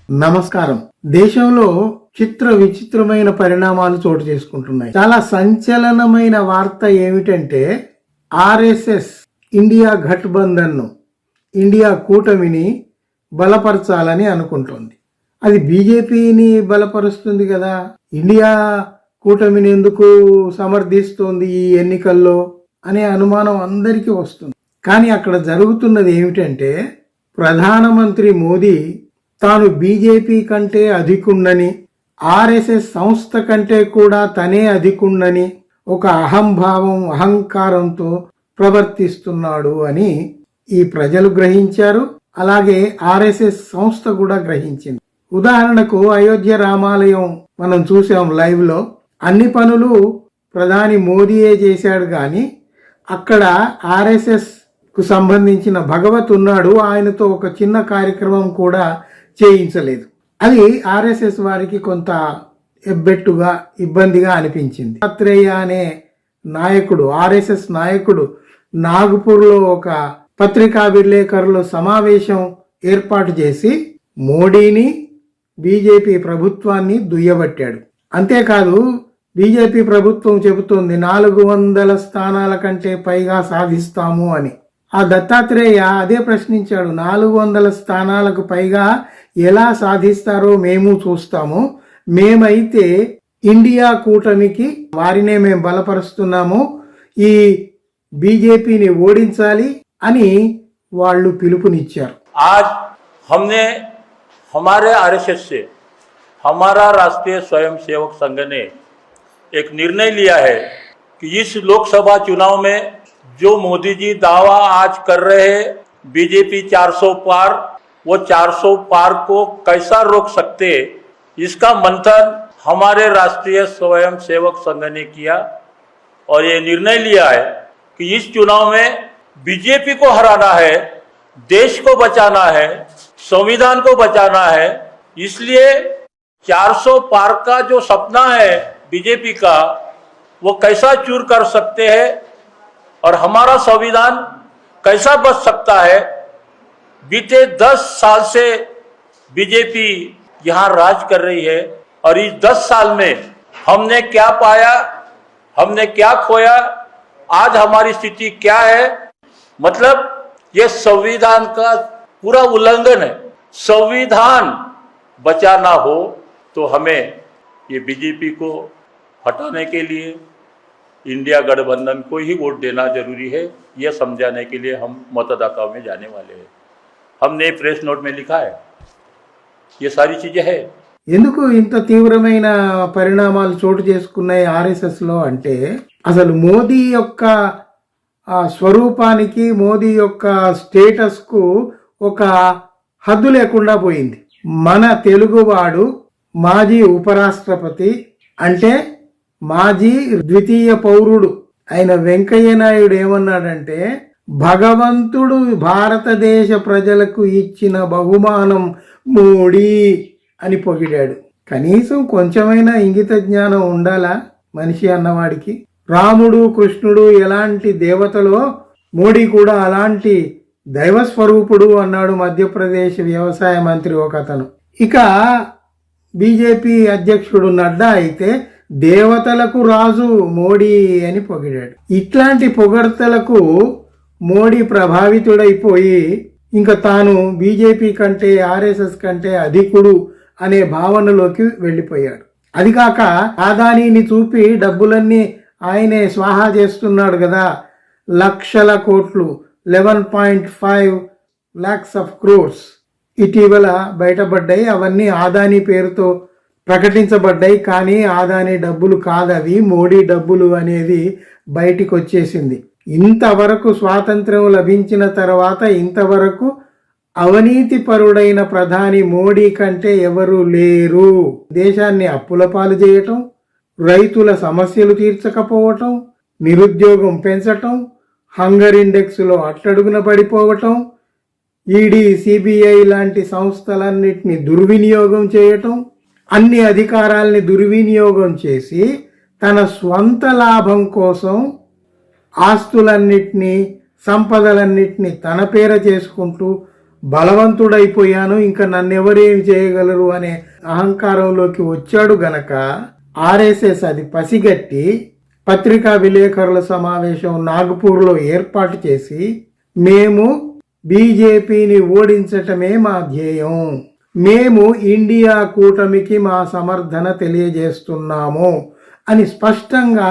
నమస్కారం. దేశంలో చిత్ర విచిత్రమైన పరిణామాలు చోటు చేసుకుంటున్నాయి. చాలా సంచలనమైన వార్త ఏమిటంటే ఆర్ఎస్ఎస్ ఇండియా గఠబంధన్ ను, ఇండియా కూటమిని బలపరచాలని అనుకుంటోంది. అది బీజేపీని బలపరుస్తుంది కదా. ఇండియా కూటమిని ఎందుకు సమర్థిస్తోంది ఈ ఎన్నికల్లో అనే అనుమానం అందరికీ వస్తుంది. కానీ అక్కడ జరుగుతున్నది ఏమిటంటే ప్రధానమంత్రి మోదీ తాను బీజేపీ కంటే అధికుణ్ణని, ఆర్ఎస్ఎస్ సంస్థ కంటే కూడా తనే అధికుణ్ణని ఒక అహంభావం, అహంకారంతో ప్రవర్తిస్తున్నాడు అని ఈ ప్రజలు గ్రహించారు. అలాగే ఆర్ఎస్ఎస్ సంస్థ కూడా గ్రహించింది. ఉదాహరణకు అయోధ్య రామాలయం మనం చూసాం లైవ్ లో. అన్ని పనులు ప్రధాని మోదీయే చేశాడు, కానీ అక్కడ ఆర్ఎస్ఎస్ కు సంబంధించిన భగవత్ ఉన్నాడు, ఆయనతో ఒక చిన్న కార్యక్రమం కూడా చేయించలేదు. అది ఆర్ఎస్ఎస్ వారికి కొంత ఎబ్బెట్టుగా, ఇబ్బందిగా అనిపించింది. దత్తాత్రేయ అనే నాయకుడు, ఆర్ఎస్ఎస్ నాయకుడు నాగపూర్లో ఒక పత్రికా విలేకరుల సమావేశం ఏర్పాటు చేసి మోడీని, బీజేపీ ప్రభుత్వాన్ని దుయ్యబట్టాడు. అంతేకాదు, బీజేపీ ప్రభుత్వం చెబుతోంది 400 స్థానాల కంటే పైగా సాధిస్తాము అని. ఆ దత్తాత్రేయ అదే ప్రశ్నించాడు, 400 స్థానాలకు పైగా ఎలా సాధిస్తారో మేము చూస్తాము. మేమైతే ఇండియా కూటమికి వారినే మేము బలపరుస్తున్నాము, ఈ బీజేపీని ఓడించాలి అని వాళ్ళు పిలుపునిచ్చారు. आज हमने हमारे आरएसएस से हमारा राष्ट्रीय स्वयंसेवक संघ ने एक निर्णय लिया है कि इस लोकसभा चुनाव में जो मोदी जी दावा आज कर रहे हैं बीजेपी 400 पार, वो 400 पार को कैसा रोक सकते, इसका मंथन हमारे राष्ट्रीय स्वयंसेवक संघ ने किया और ये निर्णय लिया है कि इस चुनाव में बीजेपी को हराना है, देश को बचाना है, संविधान को बचाना है। इसलिए 400 पार का जो सपना है बीजेपी का, वो कैसा चूर कर सकते हैं और हमारा संविधान कैसा बच सकता है। बीते 10 साल से बीजेपी यहाँ राज कर रही है और इस 10 साल में हमने क्या पाया, हमने क्या खोया, आज हमारी स्थिति क्या है। मतलब ये संविधान का पूरा उल्लंघन है। संविधान बचाना हो तो हमें ये बीजेपी को हटाने के लिए इंडिया गठबंधन को ही वोट देना जरूरी है। यह समझाने के लिए हम मतदाताओं में जाने वाले हैं। हमने प्रेस नोट में लिखा है, ये सारी चीजें है। ఎందుకు ఇంత తీవ్రమైన పరిణామాలు చోటు చేసుకున్నాయి ఆర్ఎస్ఎస్ లో అంటే, అసలు మోదీ యొక్క స్వరూపానికి, మోదీ యొక్క స్టేటస్ కు ఒక హద్దు లేకుండా పోయింది. మన తెలుగువాడు మాజీ ఉపరాష్ట్రపతి అంటే మాజీ ద్వితీయ పౌరుడు అయిన వెంకయ్య నాయుడు ఏమన్నాడంటే, భగవంతుడు భారతదేశ ప్రజలకు ఇచ్చిన బహుమానం మోడీ అని పొగిడాడు. కనీసం కొంచెమైనా ఇంగిత జ్ఞానం ఉండాలా మనిషి అన్నవాడికి? రాముడు, కృష్ణుడు ఎలాంటి దేవతలో మోడీ కూడా అలాంటి దైవస్వరూపుడు అన్నాడు మధ్యప్రదేశ్ వ్యవసాయ మంత్రి ఒక అతను. ఇక బీజేపీ అధ్యక్షుడు నడ్డా అయితే దేవతలకు రాజు మోడీ అని పొగిడాడు. ఇట్లాంటి పొగడ్తలకు మోడీ ప్రభావితుడైపోయి ఇంకా తాను బీజేపీ కంటే, ఆర్ఎస్ఎస్ కంటే అధికుడు అనే భావనలోకి వెళ్ళిపోయాడు. అది కాక ఆదానీని చూపి డబ్బులన్నీ ఆయనే స్వాహా చేస్తున్నాడు కదా. లక్షల కోట్లు, 11.5 lakhs of crores ఇటీవల బయటపడ్డాయి. అవన్నీ ఆదానీ పేరుతో ప్రకటించబడ్డాయి, కానీ ఆదానీ డబ్బులు కాదవి, మోడీ డబ్బులు అనేది బయటికి వచ్చేసింది. ఇంతవరకు స్వాతంత్ర్యం లభించిన తర్వాత ఇంతవరకు అవినీతి పరుడైన ప్రధాని మోడీ కంటే ఎవరు లేరు. దేశాన్ని అప్పుల పాలు చేయటం, రైతుల సమస్యలు తీర్చకపోవటం, నిరుద్యోగం పెంచటం, హంగర్ ఇండెక్స్ లో అట్టడుగున పడిపోవటం, ఈడీ, సిబిఐ లాంటి సంస్థలన్నిటిని దుర్వినియోగం చేయటం, అన్ని అధికారాల్ని దుర్వినియోగం చేసి తన స్వంత లాభం కోసం ఆస్తులన్నిటినీ, సంపదలన్నిటినీ తన పేర చేసుకుంటూ బలవంతుడైపోయాను, ఇంకా నన్నెవరేమి చేయగలరు అనే అహంకారంలోకి వచ్చాడు గనక ఆర్ఎస్ఎస్ అది పసిగట్టి పత్రికా విలేకరుల సమావేశం నాగపూర్లో ఏర్పాటు చేసి మేము బీజేపీని ఓడించటమే మా ధ్యేయం, మేము ఇండియా కూటమికి మా సమర్థన తెలియజేస్తున్నాము అని స్పష్టంగా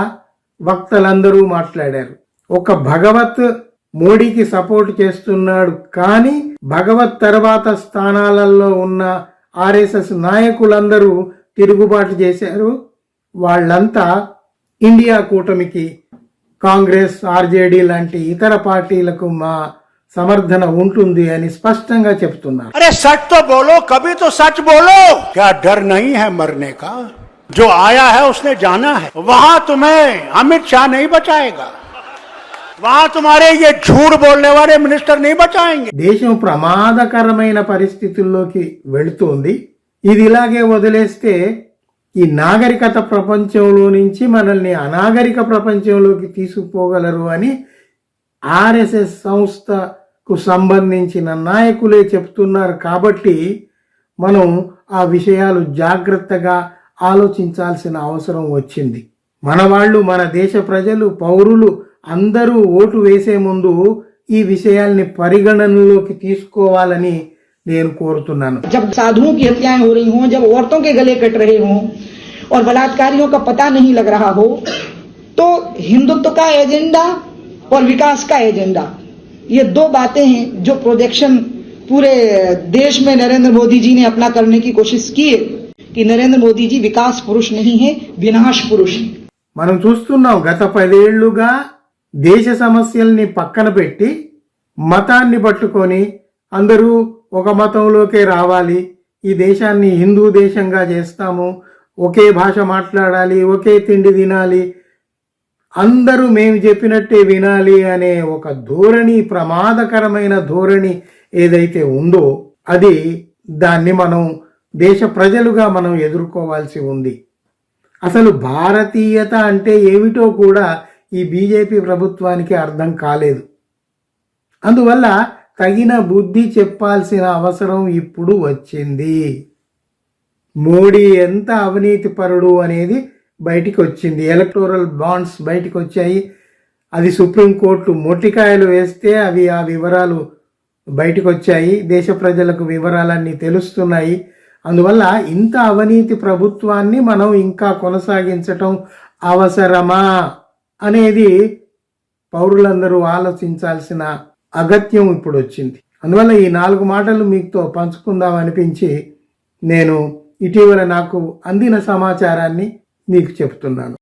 వక్తలందరూ మాట్లాడారు. ఒక భగవత్ మోడీకి సపోర్ట్ చేస్తున్నాడు, కానీ భగవత్ తర్వాత స్థానాలలో ఉన్న ఆర్ఎస్ఎస్ నాయకులందరూ తిరుగుబాటు చేశారు. వాళ్ళంతా ఇండియా కూటమికి, కాంగ్రెస్, ఆర్జేడీ లాంటి ఇతర పార్టీలకు మా సమర్థన ఉంటుంది అని స్పష్టంగా చెప్తున్నారు. अरे सच तो बोलो, कभी तो सच बोलो। क्या डर नहीं है मरने का? जो आया है उसने जाना है। वहां तुम्हें अमित शाह नहीं बचाएगा, वहां तुम्हारे ये झूठ बोलने वाले मिनिस्टर नहीं बचाएंगे। దేశం ప్రమాదకరమైన పరిస్థితుల్లోకి వెళుతోంది. ఇది ఇలాగే వదిలేస్తే ఈ నాగరికత ప్రపంచంలో నుంచి మనల్ని అనాగరిక ప్రపంచంలోకి తీసుకుపోగలరు అని ఆర్ఎస్ఎస్ సంస్థకు సంబంధించిన నాయకులే చెప్తున్నారు. కాబట్టి మనం ఆ విషయాలు జాగ్రత్తగా ఆలోచించాల్సిన అవసరం వచ్చింది. మన వాళ్ళు, మన దేశ ప్రజలు, పౌరులు అందరూ ఓటు వేసే ముందు ఈ విషయాల్ని పరిగణనలోకి తీసుకోవాలని నేను కోరుతున్నాను. जब साधुओं की हत्याएं हो रही हों, जब औरतों के गले कट रहे हों और बलात्कारियों का पता नहीं लग रहा हो, तो हिंदुत्व का एजेंडा और विकास का एजेंडा, ये दो बातें हैं जो प्रोजेक्शन पूरे देश में नरेंद्र मोदी जी ने अपना करने की कोशिश की है कि नरेंद्र मोदी जी विकास पुरुष नहीं है, विनाश पुरुष है. మనం చూస్తున్నాం, గత 10 ఏళ్లుగా దేశ సమస్యల్ని పక్కన పెట్టి మతాన్ని పట్టుకొని అందరూ ఒక మతంలోకే రావాలి, ఈ దేశాన్ని హిందూ దేశంగా చేస్తాము, ఒకే భాష మాట్లాడాలి, ఒకే తిండి తినాలి, అందరూ మేము చెప్పినట్టే వినాలి అనే ఒక ధోరణి, ప్రమాదకరమైన ధోరణి ఏదైతే ఉందో దాన్ని మనం దేశ ప్రజలుగా మనం ఎదుర్కోవాల్సి ఉంది. అసలు భారతీయత అంటే ఏమిటో కూడా ఈ బీజేపీ ప్రభుత్వానికి అర్థం కాలేదు. అందువల్ల తగిన బుద్ధి చెప్పాల్సిన అవసరం ఇప్పుడు వచ్చింది. మోడీ ఎంత అవినీతిపరుడు అనేది బయటికి వచ్చింది. ఎలక్టోరల్ బాండ్స్ బయటికి వచ్చాయి. అది సుప్రీంకోర్టు మొట్టికాయలు వేస్తే అవి ఆ వివరాలు బయటికి వచ్చాయి. దేశ ప్రజలకు వివరాలన్నీ తెలుస్తున్నాయి. అందువల్ల ఇంత అవినీతి ప్రభుత్వాన్ని మనం ఇంకా కొనసాగించటం అవసరమా అనేది పౌరులందరూ ఆలోచించాల్సిన అగత్యం ఇప్పుడు వచ్చింది. అందువల్ల ఈ 4 మాటలు మీతో పంచుకుందాం అనిపించి నేను ఇటీవల నాకు అందిన సమాచారాన్ని మీకు చెప్తున్నాను.